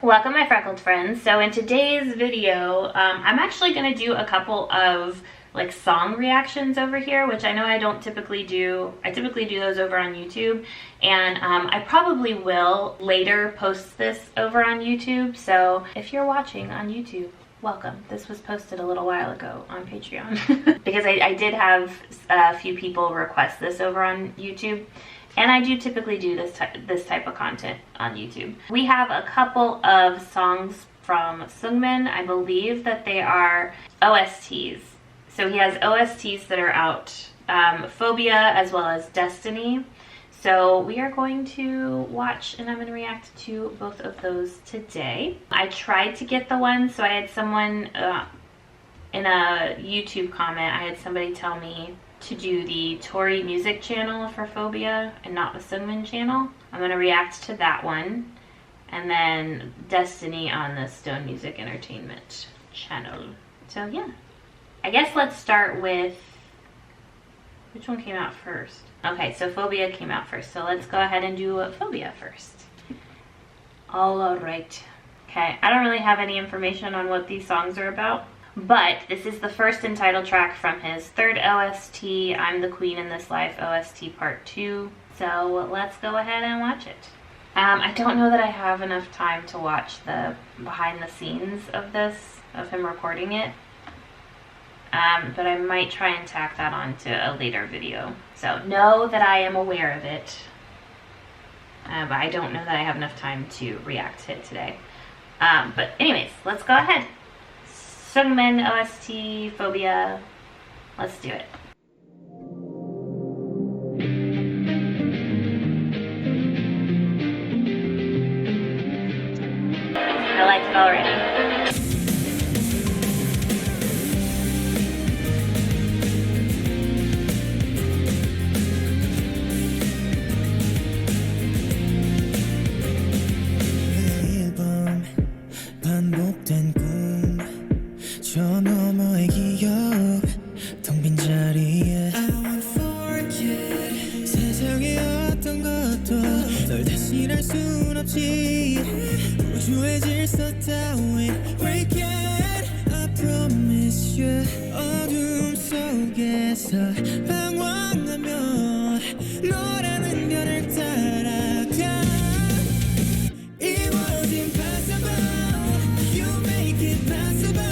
Welcome my freckled friends. So in today's video, I'm actually going to do a couple of like song reactions over here, which I know I don't typically do. I typically do those over on YouTube, and I probably will later post this over on YouTube. So if you're watching on YouTube, welcome. This was posted a little while ago on Patreon because I did have a few people request this over on YouTube. And I do typically do this type of content on YouTube. We have a couple of songs from Seungmin. I believe that they are OSTs. So he has OSTs that are out, Phobia as well as Destiny. So we are going to watch and I'm going to react to both of those today. I tried to get the one, so I had someone in a YouTube comment, I had somebody tell me to do the Tori music channel for Phobia and not the Seungmin channel. I'm going to react to that one, and then Destiny on the Stone Music Entertainment channel. So yeah, I guess let's start with, which one came out first? Okay, so Phobia came out first, so let's go ahead and do Phobia first. All right. Okay, I don't really have any information on what these songs are about, but this is the first and title track from his third OST, I'm the Queen in This Life OST Part 2. So let's go ahead and watch it. I don't know that I have enough time to watch the behind the scenes of this, of him recording it. But I might try and tack that onto a later video. So know that I am aware of it. But I don't know that I have enough time to react to it today. But anyways, let's go ahead. Seungmin OST, Phobia. Let's do it. I like it already. 저 너머의 기억 텅 빈 자리에 I won't forget 세상의 어떤 것도 널 대신할 순 없지 우주의 질서 따윈 break it I promise you 어둠 속에서 방황하면 너라는 별을 따라가 It was impossible You make it possible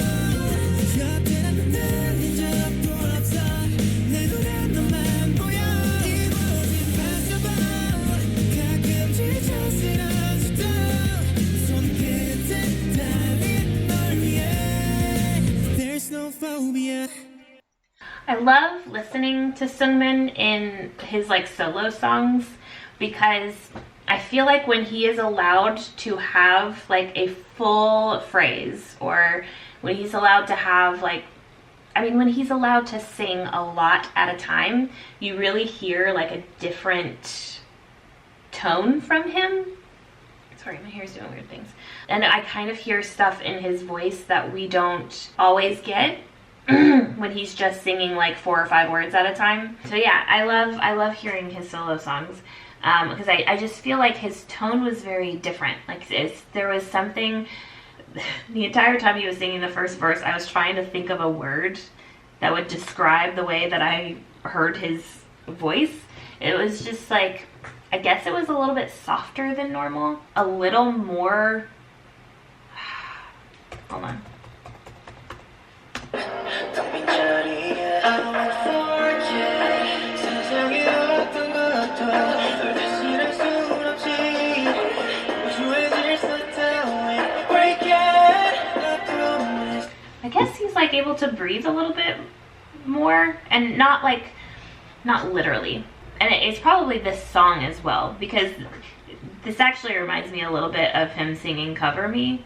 I love listening to Seungmin in his like solo songs because I feel like when he is allowed to have like a full phrase, or when he's allowed to have like, I mean, when he's allowed to sing a lot at a time, you really hear like a different tone from him. Sorry, my hair's doing weird things. And I kind of hear stuff in his voice that we don't always get when he's just singing like 4 or 5 words at a time. So yeah, I love hearing his solo songs because I just feel like his tone was very different. Like there was something, the entire time he was singing the first verse, I was trying to think of a word that would describe the way that I heard his voice. It was just like, I guess it was a little bit softer than normal, a little more, hold on. I guess he's like able to breathe a little bit more, and not literally. And it's probably this song as well, because this actually reminds me a little bit of him singing Cover Me.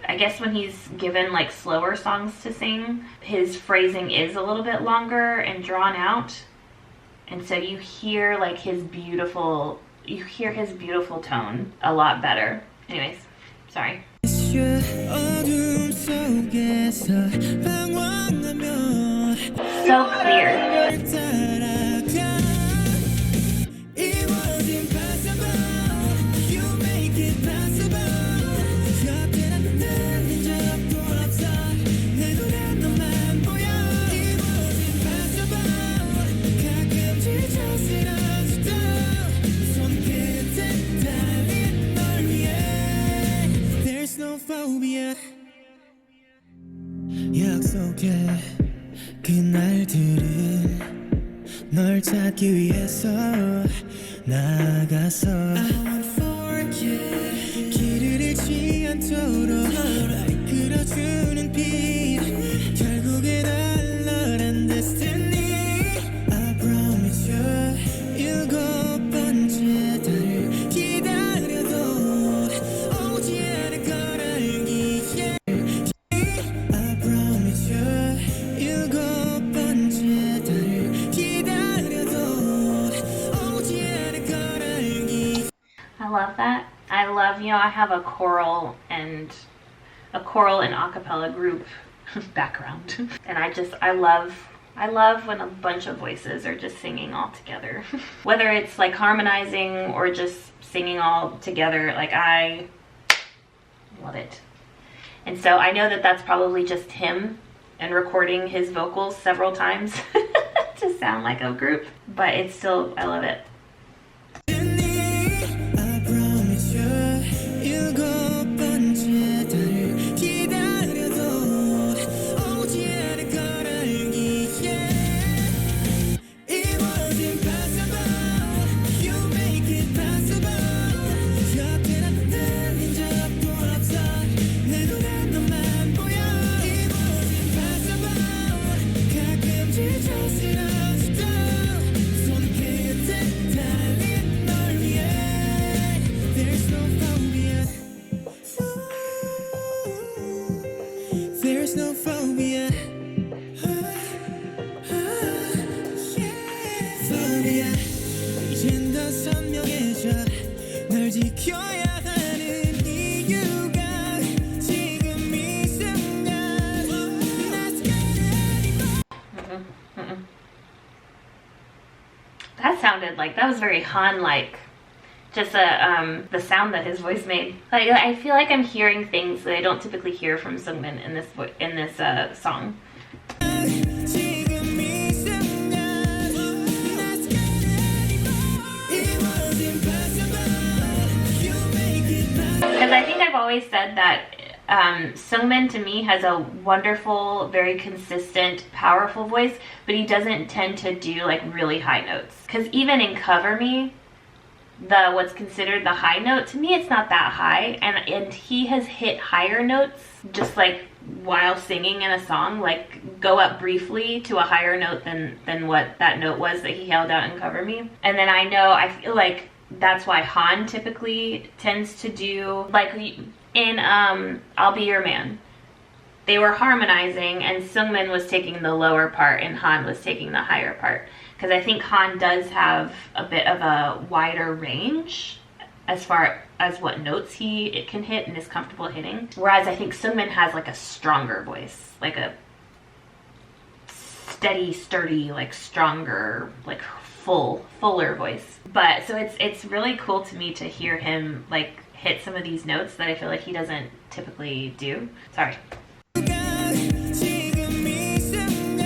I guess when he's given like slower songs to sing, his phrasing is a little bit longer and drawn out. And so you hear like his beautiful tone a lot better. Anyways, sorry. So clear. phobia 약속해 그날들은 널 찾기 위해서 나가서 I won't forget 길을 잃지 않도록 이끌어주는 빛 결국엔 알러란 destiny I promise you 일곱 번째 달을 기다려도 오지 않을 걸 알기에 I promise you 일곱 번째 달을 기다려도 오지 않을 걸 알기에 I love that. I love, you know, I have a choral and a cappella group background. And I love when a bunch of voices are just singing all together. Whether it's like harmonizing or just singing all together, like I love it. And so I know that that's probably just him and recording his vocals several times to sound like a group, but it's still, I love it. I promise you 일곱 번째 달을 기다려도 오지 않을 걸 알기에 It was impossible You make it possible 곁에 나타낸 적도 없어 내 눈엔 너만 보여 It was impossible 가끔 지쳐스러워지도 손끝에 달린 널 위해 There's no phobia There's no phobia Phobia 이젠 더 선명해져 널 지켜야 하는 이유가 지금 이 순간 That sounded like, that was very Han-like. Just the sound that his voice made. Like, I feel like I'm hearing things that I don't typically hear from Seungmin in this song. 지금 이 순간 It was impossible You make it possible Because I think I've always said that Seungmin to me has a wonderful, very consistent, powerful voice, but he doesn't tend to do like really high notes. Because even in Cover Me, what's considered the high note, to me it's not that high, and he has hit higher notes just like while singing in a song, like go up briefly to a higher note than what that note was that he held out in Cover Me. And then I feel like that's why Han typically tends to do, like in I'll Be Your Man, they were harmonizing and Seungmin was taking the lower part and Han was taking the higher part. Because I think Han does have a bit of a wider range as far as what notes it can hit and is comfortable hitting. Whereas I think Seungmin has like a stronger voice, like a steady, sturdy, like stronger, like fuller voice. But so it's really cool to me to hear him like hit some of these notes that I feel like he doesn't typically do. Sorry. 지금 이 순간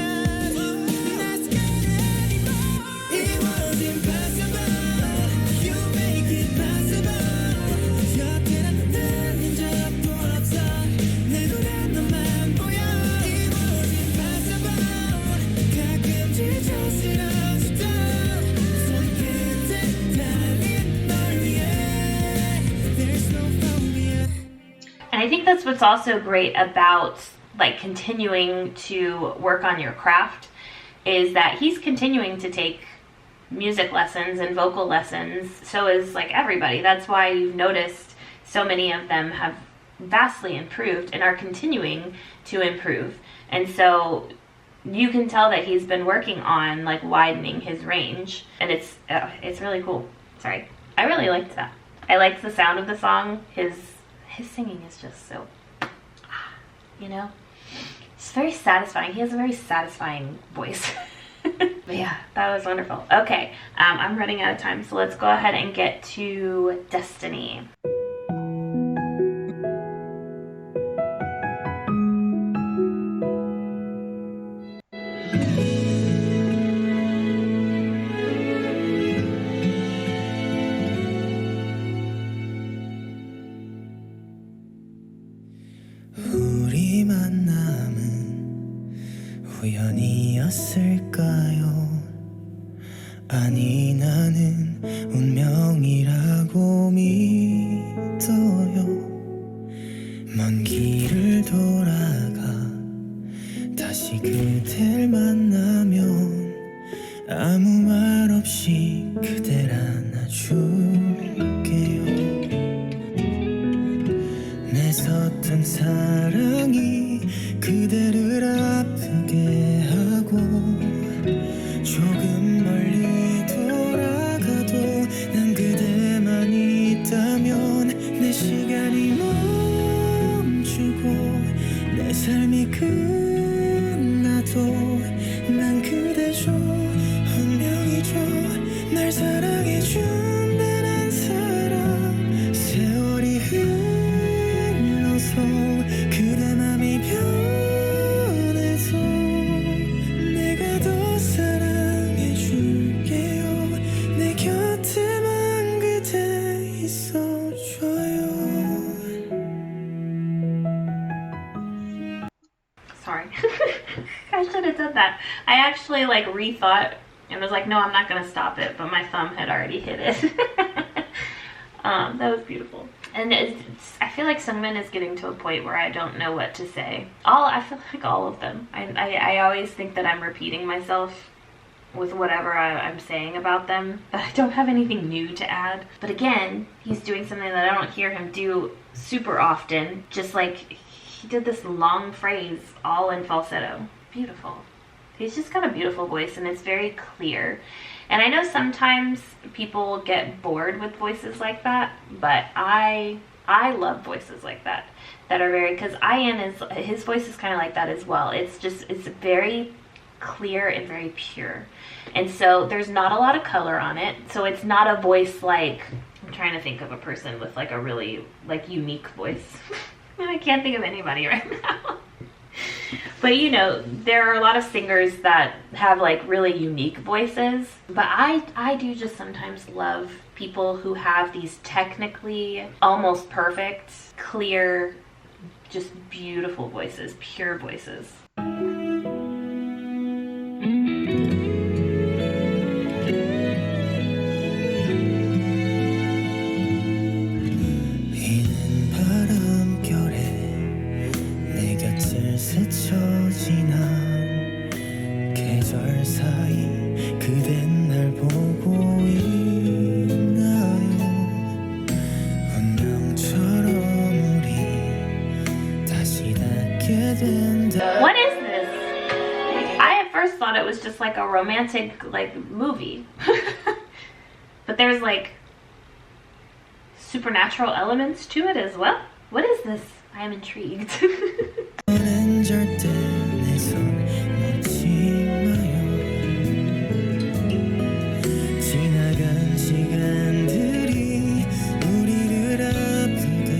It was impossible You make it possible 곁에 나타낸 적도 없어 내 눈엔 너만 보여 It was impossible 가끔 지쳐스러워지도 손끝에 달린 널 위해 There's no phobia And I think that's what's also great about like continuing to work on your craft, is that he's continuing to take music lessons and vocal lessons. So is like everybody. That's why you've noticed so many of them have vastly improved and are continuing to improve. And so you can tell that he's been working on like widening his range, and it's really cool. Sorry, I really liked that. I liked the sound of the song. His singing is just so, you know, it's very satisfying. He has a very satisfying voice. But yeah, that was wonderful. Okay, I'm running out of time, so let's go ahead and get to Destiny. 만남은 우연이었을까요? 아니 나는 운명이라고 믿어요. 먼 길을 돌아가 다시 그댈 만나면 아무 말 없이 그댈 안아줄게요. 내 서툰 사랑이 그대를 아프게 하고 조금 멀리 돌아가도 난 그대만 있다면 내 시간이 멈추고 내 삶이 끝나도 난 그대죠. 운명이죠. 날 사랑해준다는 사람. 세월이 흘러서 그대 맘이 변해서 내가 더 사랑해줄게요. 내 곁에만 그대 있어줘요. Sorry. I should have done that. I actually like rethought and was like, no, I'm not gonna stop it, but my thumb had already hit it. That was beautiful. And I feel like Seungmin is getting to a point where I don't know what to say. I feel like all of them. I always think that I'm repeating myself with whatever I'm saying about them, but I don't have anything new to add. But again, he's doing something that I don't hear him do super often. Just like he did this long phrase all in falsetto. Beautiful. He's just got a beautiful voice and it's very clear. And I know sometimes people get bored with voices like that, but I love voices like that are very, because his voice is kind of like that as well. It's very clear and very pure. And so there's not a lot of color on it. So it's not a voice like, I'm trying to think of a person with like a really like unique voice. And I can't think of anybody right now. But you know, there are a lot of singers that have like really unique voices. But I do just sometimes love people who have these technically almost perfect, clear, just beautiful voices, pure voices. 스쳐 지난 계절 사이 그댄 날 보고 있나요? 운명처럼 우리 다시 닿게 된다. What is this? I at first thought it was just like a romantic like movie. But there's like supernatural elements to it as well. What is this? I am intrigued. 너는 절대 내 손 놓지 마요. 지나간 시간들이 우리를 아프게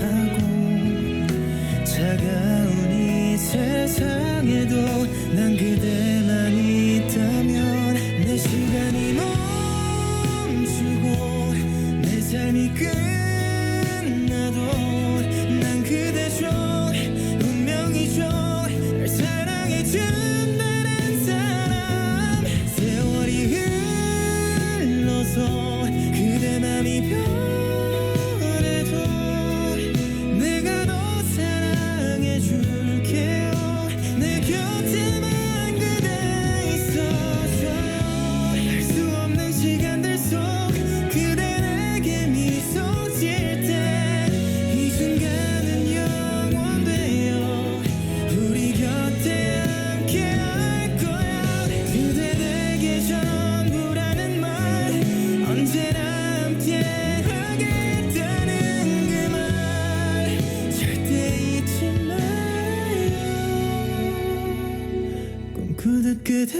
하고 차가운 이 세상에도 난 그대만 있다면 내 시간이 멈추고 내 삶이 끝나도 난 그대죠. 운명이죠. 날 사랑해준다는 사람. 세월이 흘러서 그대 맘이 변해도 내가 더 사랑해줄게요. 내 곁에만 그대 있어줘요. 알 수 없는 시간들 속 그대 내게 미소 질 때 이 순간은 영원되어 우리 곁에 함께 할 거야. 그대 내게 전부라는 말 언제나 함께 하겠다는 그 말 절대 잊지 마요. 꿈꾸듯 그댈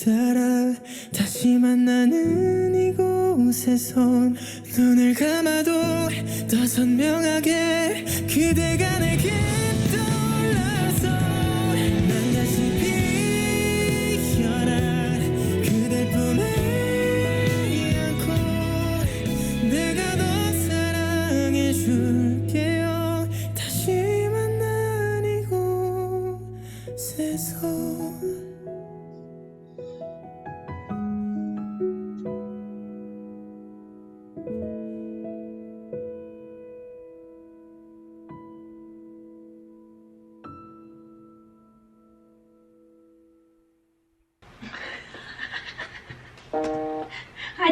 따라 다시 만나는 이곳에선 눈을 감아도 더 선명하게 그대가 내게 떠올라서 난 다시 피어난 그댈 품에 안고 내가 더 사랑해줄게요. 다시 만나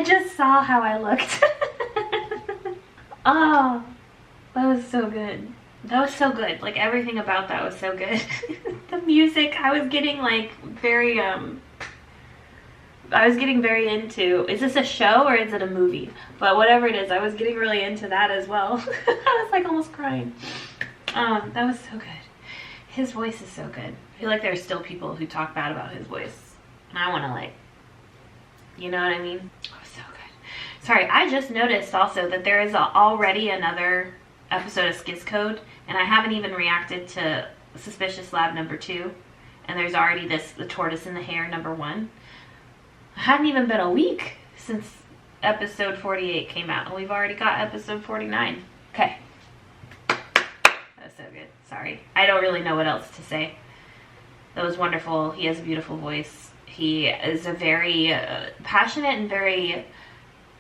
just saw how I looked. Oh, that was so good. That was so good. Like, everything about that was so good. The music, I was getting like very into, is this a show or is it a movie? But whatever it is, I was getting really into that as well. I was like almost crying. That was so good. His voice is so good. I feel like there's still people who talk bad about his voice. And I want to, like, you know what I mean? Oh, so good. Sorry, I just noticed also that there is already another episode of Skiz Code, and I haven't even reacted to Suspicious Lab number 2. And there's already the Tortoise in the Hare number 1. It hadn't even been a week since episode 48 came out, and we've already got episode 49. Okay. That was so good. Sorry. I don't really know what else to say. That was wonderful. He has a beautiful voice. He is a very passionate and very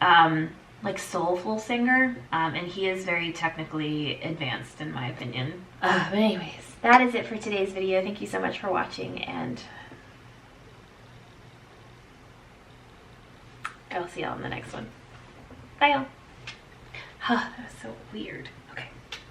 like soulful singer, and he is very technically advanced in my opinion. But anyways, that is it for today's video. Thank you so much for watching, and I'll see y'all in the next one. Bye y'all. That was so weird.